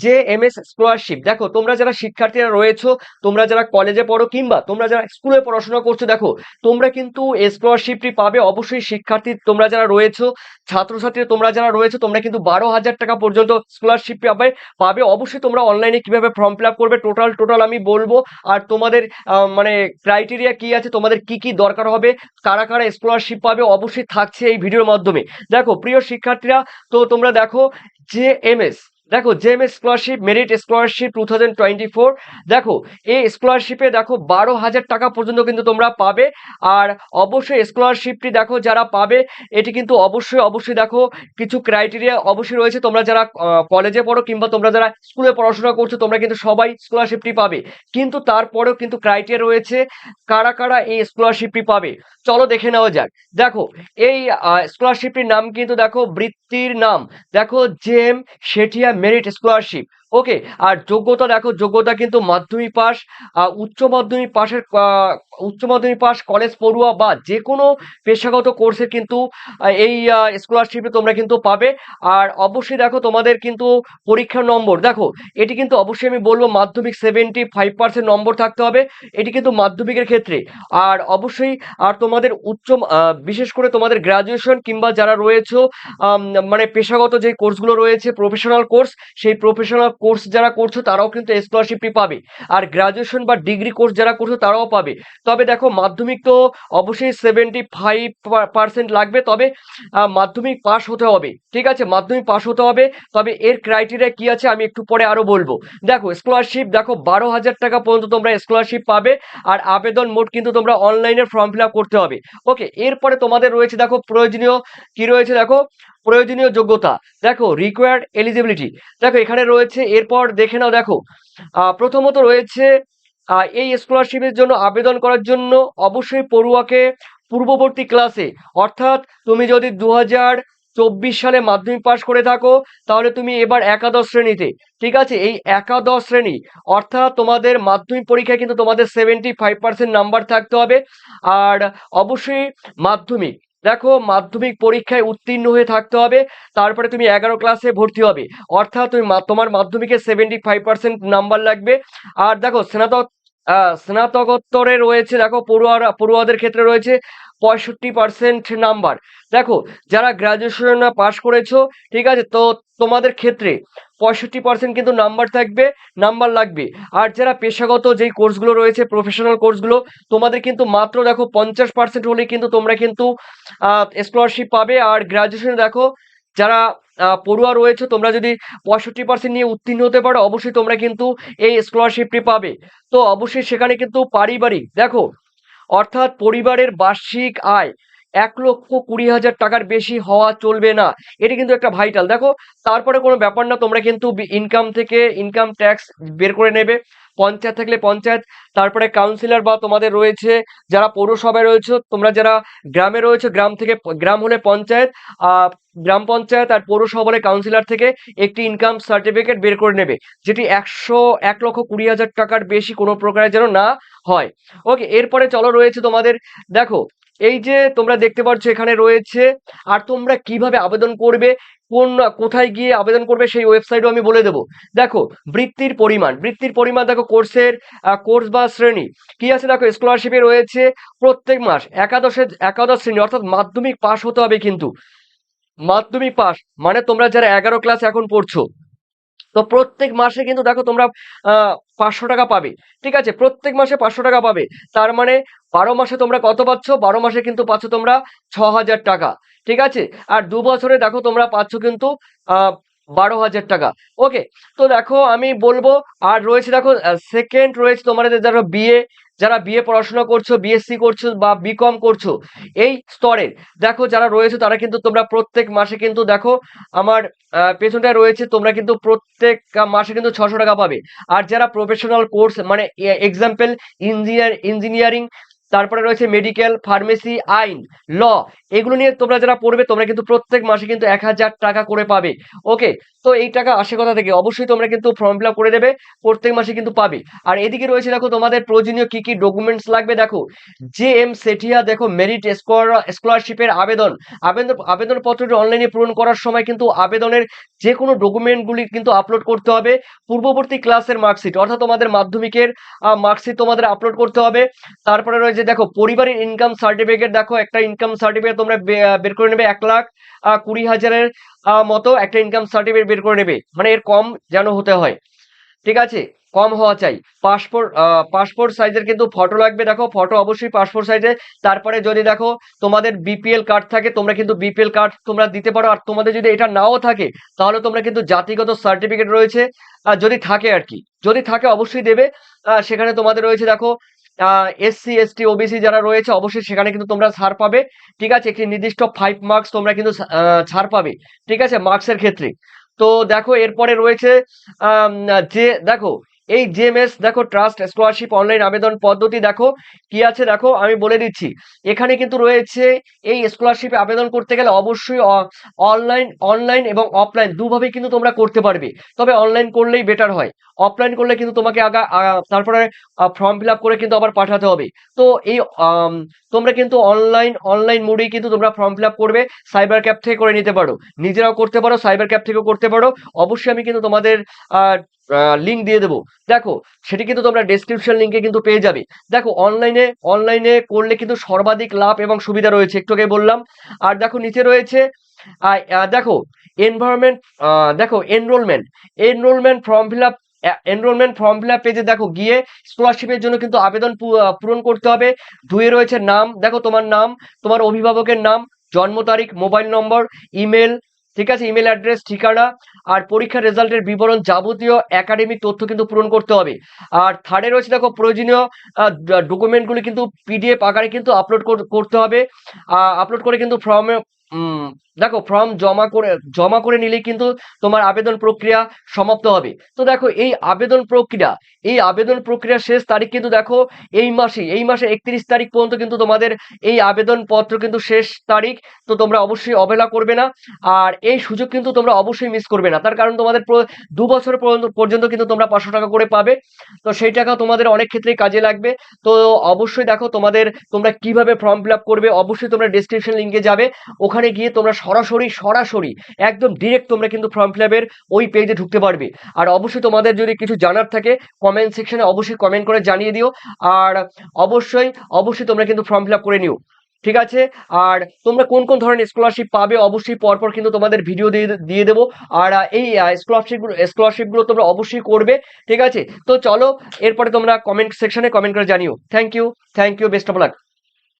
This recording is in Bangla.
JMS scholarship. দেখো তোমরা যারা শিক্ষার্থীরা রয়েছো, তোমরা যারা কলেজে পড়ো কিংবা তোমরা যারা স্কুলে পড়াশোনা করছো, দেখো তোমরা কিন্তু এই স্কলারশিপটি পাবে। অবশ্যই শিক্ষার্থী তোমরা যারা রয়েছো, ছাত্রছাত্রী তোমরা যারা রয়েছো, তোমরা কিন্তু 12,000 টাকা পর্যন্ত স্কলারশিপ পাবে। অবশ্যই তোমরা অনলাইনে কিভাবে ফর্ম ফিল আপ করবে টোটাল আমি বলবো। আর তোমাদের মানে ক্রাইটেরিয়া কি আছে, তোমাদের কি কি দরকার হবে, কারা কারা স্কলারশিপ পাবে, অবশ্যই থাকছে এই ভিডিওর মাধ্যমে। দেখো প্রিয় শিক্ষার্থীরা, তো তোমরা দেখো জেএমএস, দেখো জেএমএস স্কলারশিপ মেরিট স্কলারশিপ 2024। দেখো এই স্কলারশিপে দেখো 12,000 টাকা পর্যন্ত কিন্তু তোমরা পাবে। আর অবশ্যই স্কলারশিপটি দেখো যারা পাবে, এটি কিন্তু অবশ্যই দেখো কিছু ক্রাইটেরিয়া অবশ্যই রয়েছে। তোমরা যারা কলেজে পড়ো কিংবা তোমরা যারা স্কুলে পড়াশোনা করছো, তোমরা কিন্তু সবাই স্কলারশিপটি পাবে। কিন্তু তারপরেও কিন্তু ক্রাইটেরিয়া রয়েছে কারা কারা এই স্কলারশিপটি পাবে। চলো দেখে নেওয়া যাক। দেখো এই স্কলারশিপটির নাম কিন্তু দেখো, বৃত্তির নাম দেখো জেএম শেঠিয়া মেরিট স্কলারশিপ। ওকে। আর যোগ্যতা দেখো, যোগ্যতা কিন্তু মাধ্যমিক পাস, উচ্চ মাধ্যমিক পাস, কলেজ পড়ুয়া বা যে কোনো পেশাগত কোর্সের কিন্তু এই স্কলারশিপে তোমরা কিন্তু পাবে। আর অবশ্যই দেখো তোমাদের কিন্তু পরীক্ষার নম্বর দেখো, এটি কিন্তু অবশ্যই আমি বলবো মাধ্যমিক 75% নম্বর থাকতে হবে, এটি কিন্তু মাধ্যমিকের ক্ষেত্রে। আর অবশ্যই আর তোমাদের বিশেষ করে তোমাদের গ্রাজুয়েশন কিংবা যারা রয়েছে মানে পেশাগত যে কোর্সগুলো রয়েছে প্রফেশনাল কোর্স, সেই প্রফেশনাল কোর্স যারা করছো তারাও কিন্তু স্কলারশিপটি পাবে। আর গ্রাজুয়েশন বা ডিগ্রি কোর্স যারা করছো তারাও পাবে। তবে দেখো মাধ্যমিক তো অবশ্যই 75% লাগবে, তবে মাধ্যমিক পাস হতে হবে। ঠিক আছে, মাধ্যমিক পাস হতে হবে। তবে এর ক্রাইটেরিয়া কি আছে আমি একটু পরে আরো বলবো। দেখো স্কলারশিপ দেখো 12,000 টাকা পর্যন্ত তোমরা স্কলারশিপ পাবে। আর আবেদন মোড কিন্তু তোমরা অনলাইনে ফর্ম ফিল আপ করতে হবে। ওকে, এরপরে তোমাদের রয়েছে দেখো প্রয়োজনীয় কি রয়েছে, দেখো প্রয়োজনীয় যোগ্যতা, দেখো রিকোয়ার্ড এলিজিবিলিটি। দেখো এখানে রয়েছে, এরপর দেখে নাও। দেখো প্রথমত রয়েছে এই স্কলারশিপের জন্য আবেদন করার জন্য অবশ্যই পড়ুয়াকে পূর্ববর্তী ক্লাসে, অর্থাৎ তুমি যদি 2024 সালে মাধ্যমিক পাস করে থাকো, তাহলে তুমি এবার একাদশ শ্রেণীতে। ঠিক আছে, এই একাদশ শ্রেণী অর্থাৎ তোমাদের মাধ্যমিক পরীক্ষায় কিন্তু তোমাদের 75% নাম্বার থাকতে হবে। আর অবশ্যই মাধ্যমিক, দেখো মাধ্যমিক পরীক্ষায় উত্তীর্ণ হয়ে থাকতে হবে। তারপরে তুমি 11 ক্লাসে ভর্তি হবে, অর্থাৎ তুমি তোমার মাধ্যমিকে 75% নাম্বার লাগবে। আর দেখো স্নাতকোত্তরে রয়েছে, দেখো পড়ুয়াদের ক্ষেত্রে রয়েছে 65% নাম্বার। দেখো যারা গ্রাজুয়েশন পাস করেছো, ঠিক আছে, তো তোমাদের ক্ষেত্রে 65% কিন্তু নাম্বার লাগবে। আর যারা পেশাগত যেই কোর্সগুলো রয়েছে প্রফেশনাল কোর্সগুলো, তোমাদের কিন্তু মাত্র দেখো 50% হলে কিন্তু তোমরা কিন্তু স্কলারশিপ পাবে। আর গ্রাজুয়েশনে দেখো যারা পড়ুয়া রয়েছে, তোমরা যদি 65% নিয়ে উত্তীর্ণ হতে পারো, অবশ্যই তোমরা কিন্তু এই স্কলারশিপটি পাবে। তো অবশ্যই সেখানে কিন্তু পারিবারিক দেখো, অর্থাৎ পরিবারের বার্ষিক আয় 1,20,000 টাকার বেশি হওয়া চলবে না। এটি কিন্তু একটা ভাইটাল। দেখো তারপরে কোনো ব্যাপার না, তোমরা কিন্তু ইনকাম থেকে ইনকাম ট্যাক্স বের করে নেবে। পঞ্চায়েত থাকলে পঞ্চায়েত, তারপরে কাউন্সিলর বা তোমাদের রয়েছে যারা পৌরসভায় রয়েছে, তোমরা যারা গ্রামে রয়েছে গ্রাম থেকে, গ্রাম হলে পঞ্চায়েত, আহ গ্রাম পঞ্চায়েত, আর পৌরসভা হলে কাউন্সিলর থেকে একটি ইনকাম সার্টিফিকেট বের করে নেবে, যেটি 1,20,000 টাকার বেশি কোনো প্রকারে যেন না হয়। ওকে, এরপরে চলো রয়েছে তোমাদের, দেখো এই যে তোমরা দেখতে পাচ্ছ এখানে রয়েছে। আর তোমরা কিভাবে আবেদন করবে, কোথায় গিয়ে আবেদন করবে সেই ওয়েবসাইটও আমি বলে দেবো। দেখো বৃত্তির পরিমাণ দেখো কোর্স বা শ্রেণী কি আছে, দেখো স্কলারশিপে রয়েছে প্রত্যেক মাস একাদশ শ্রেণী অর্থাৎ মাধ্যমিক পাস হতে হবে। কিন্তু মাধ্যমিক পাস মানে তোমরা যারা 11 ক্লাস এখন পড়ছো, তো প্রত্যেক মাসে কিন্তু দেখো তোমরা 500 টাকা পাবে। ঠিক আছে, প্রত্যেক মাসে 500 টাকা পাবে। তার মানে 12 মাসে তোমরা কত পাচ্ছ, 12 মাসে কিন্তু পাচ্ছ তোমরা 6,000 টাকা। ঠিক আছে, আর 2 বছরে দেখো তোমরা পাচ্ছ কিন্তু 12,000 টাকা। ওকে, তো দেখো আমি বলবো। আর রয়েছে দেখো সেকেন্ড রয়েছে তোমাদের যারা বিএ পড়াশোনা করছো, বিএসসি করছো বা বিকম করছো, এই স্তরের দেখো যারা রয়েছে, তারা কিন্তু তোমরা প্রত্যেক মাসে কিন্তু দেখো আমার পেছনটায় রয়েছে, তোমরা কিন্তু প্রত্যেক মাসে কিন্তু 600 টাকা পাবে। আর যারা প্রফেশনাল কোর্স মানে এক্সাম্পল ইঞ্জিনিয়ারিং তারপরে রয়েছে মেডিকেল, ফার্মেসি, আইন, ল, এগুলো নিয়ে তোমরা যারা পড়বে তোমরা কিন্তু প্রত্যেক মাসে কিন্তু 1000 টাকা করে পাবে। ওকে, তো এই টাকা আসে কোথা থেকে? অবশ্যই তোমরা কিন্তু ফর্ম ফিল আপ করে দেবে, প্রত্যেক মাসে কিন্তু পাবে। আর এদিকে রয়েছে দেখো তোমাদের প্রয়োজনীয় কি কি ডকুমেন্টস লাগবে। দেখো জে এম সেঠিয়া, দেখো মেরিট স্কলারশিপের আবেদন, আবেদনপত্রটি অনলাইনে পূরণ করার সময় কিন্তু আবেদনের যে কোনো ডকুমেন্টগুলি কিন্তু আপলোড করতে হবে। পূর্ববর্তী ক্লাসের মার্কশিট অর্থাৎ তোমাদের মাধ্যমিকের মার্কশিট তোমাদের আপলোড করতে হবে। তারপরে রয়েছে দেখো পরিবারের ইনকাম সার্টিফিকেট, দেখো একটা ইনকাম সার্টিফিকেট তোমরা বের করে নেবে, 1,20,000-এর মতো একটা ইনকাম সার্টিফিকেট বের করে নেবে, মানে এর কম যেন হতে হয়, ঠিক আছে, কম হওয়া চাই। পাসপোর্ট সাইজের কিন্তু ফটো লাগবে, দেখো ফটো অবশ্যই পাসপোর্ট সাইজে। তারপরে যদি দেখো তোমাদের বিপিএল কার্ড থাকে তোমরা কিন্তু বিপিএল কার্ড তোমরা দিতে পারো। আর তোমাদের যদি এটা নাও থাকে তাহলে তোমরা কিন্তু জাতিগত সার্টিফিকেট রয়েছে, যদি থাকে আর কি, যদি থাকে অবশ্যই দেবে। সেখানে তোমাদের রয়েছে দেখো এসসি এসটি ওবিসি যারা রয়েছে অবশ্যই সেখানে কিন্তু তোমরা ছাড় পাবে, ঠিক আছে, একটি নির্দিষ্ট 5 মার্কস তোমরা কিন্তু ছাড় পাবে, ঠিক আছে, মার্কসের ক্ষেত্রে। তো দেখো এরপরে রয়েছে যে দেখো এই জেএমএস, দেখো ট্রাস্ট স্কলারশিপ অনলাইন আবেদন পদ্ধতি, দেখো কি আছে, দেখো আমি বলে দিচ্ছি। এখানে কিন্তু রয়েছে এই স্কলারশিপে আবেদন করতে গেলে অবশ্যই অনলাইন এবং অফলাইন দুভাবেই কিন্তু তোমরা করতে পারবে, তবে অনলাইন করলেই বেটার হয়। অফলাইন করলে কিন্তু তোমাকে তারপরে ফর্ম ফিল আপ করে কিন্তু আবার পাঠাতে হবে। তো এই তোমরা কিন্তু অনলাইন মোডেই কিন্তু তোমরা ফর্ম ফিল আপ করবে, সাইবার ক্যাফ থেকে করে নিতে পারো, নিজেরাও করতে পারো, সাইবার ক্যাফ থেকেও করতে পারো। অবশ্যই আমি কিন্তু তোমাদের লিঙ্ক দিয়ে দেবো, দেখো সেটি কিন্তু তোমরা ডেসক্রিপশন লিঙ্কে কিন্তু পেয়ে যাবে। দেখো অনলাইনে করলে কিন্তু সর্বাধিক লাভ এবং সুবিধা রয়েছে, একটু আগে বললাম। আর দেখো নিচে রয়েছে দেখো এনভায়রনমেন্ট, দেখো এনরোলমেন্ট ফর্ম ফিল আপ পেজে দেখো গিয়ে স্কলারশিপের জন্য কিন্তু আবেদন পূরণ করতে হবে। 2 রয়েছে নাম, দেখো তোমার নাম, তোমার অভিভাবকের নাম, জন্ম তারিখ, মোবাইল নম্বর, ইমেল, ঠিক আছে, ইমেল অ্যাড্রেস, ঠিকানা, আর পরীক্ষার রেজাল্টের বিবরণ, যাবতীয় একাডেমিক তথ্য কিন্তু পূরণ করতে হবে। আর 3 রয়েছে দেখো প্রয়োজনীয় ডকুমেন্টগুলি কিন্তু পিডিএফ আকারে কিন্তু আপলোড করতে হবে। আপলোড করে কিন্তু দেখো ফর্ম জমা করে নিলেই কিন্তু তোমার আবেদন প্রক্রিয়া সমাপ্ত হবে। তো দেখো এই আবেদন প্রক্রিয়া শেষ তারিখ কিন্তু দেখো এই মাসে 31 তারিখ পর্যন্ত কিন্তু তোমাদের এই আবেদন পত্র কিন্তু শেষ তারিখ। তো তোমরা অবশ্যই অবহেলা করবে না, আর এই সুযোগ কিন্তু তোমরা অবশ্যই মিস করবে না, তার কারণ তোমাদের 2 বছর পর্যন্ত কিন্তু তোমরা 500 টাকা করে পাবে। তো সেই টাকা তোমাদের অনেক ক্ষেত্রেই কাজে লাগবে। তো অবশ্যই দেখো তোমরা কিভাবে ফর্ম ফিল আপ করবে, অবশ্যই তোমরা ডেসক্রিপশন লিঙ্কে যাবে, ওখানে গিয়ে তোমরা সরাসরি একদম ডিরেক্ট তোমরা কিন্তু ফর্ম ফিল আপের ওই পেজে ঢুকতে পারবে। আর অবশ্যই তোমাদের যদি কিছু জানার থাকে কমেন্ট সেকশনে অবশ্যই কমেন্ট করে জানিয়ে দিও। আর অবশ্যই তোমরা কিন্তু ফর্ম ফিল আপ করে নিও, ঠিক আছে। আর তোমরা কোন কোন ধরনের স্কলারশিপ পাবে অবশ্যই পরপর কিন্তু তোমাদের ভিডিও দিয়ে দেবো। আর এই স্কলারশিপগুলো তোমরা অবশ্যই করবে, ঠিক আছে। তো চলো এরপরে তোমরা কমেন্ট সেকশনে কমেন্ট করে জানিও। Thank you, best of lakh.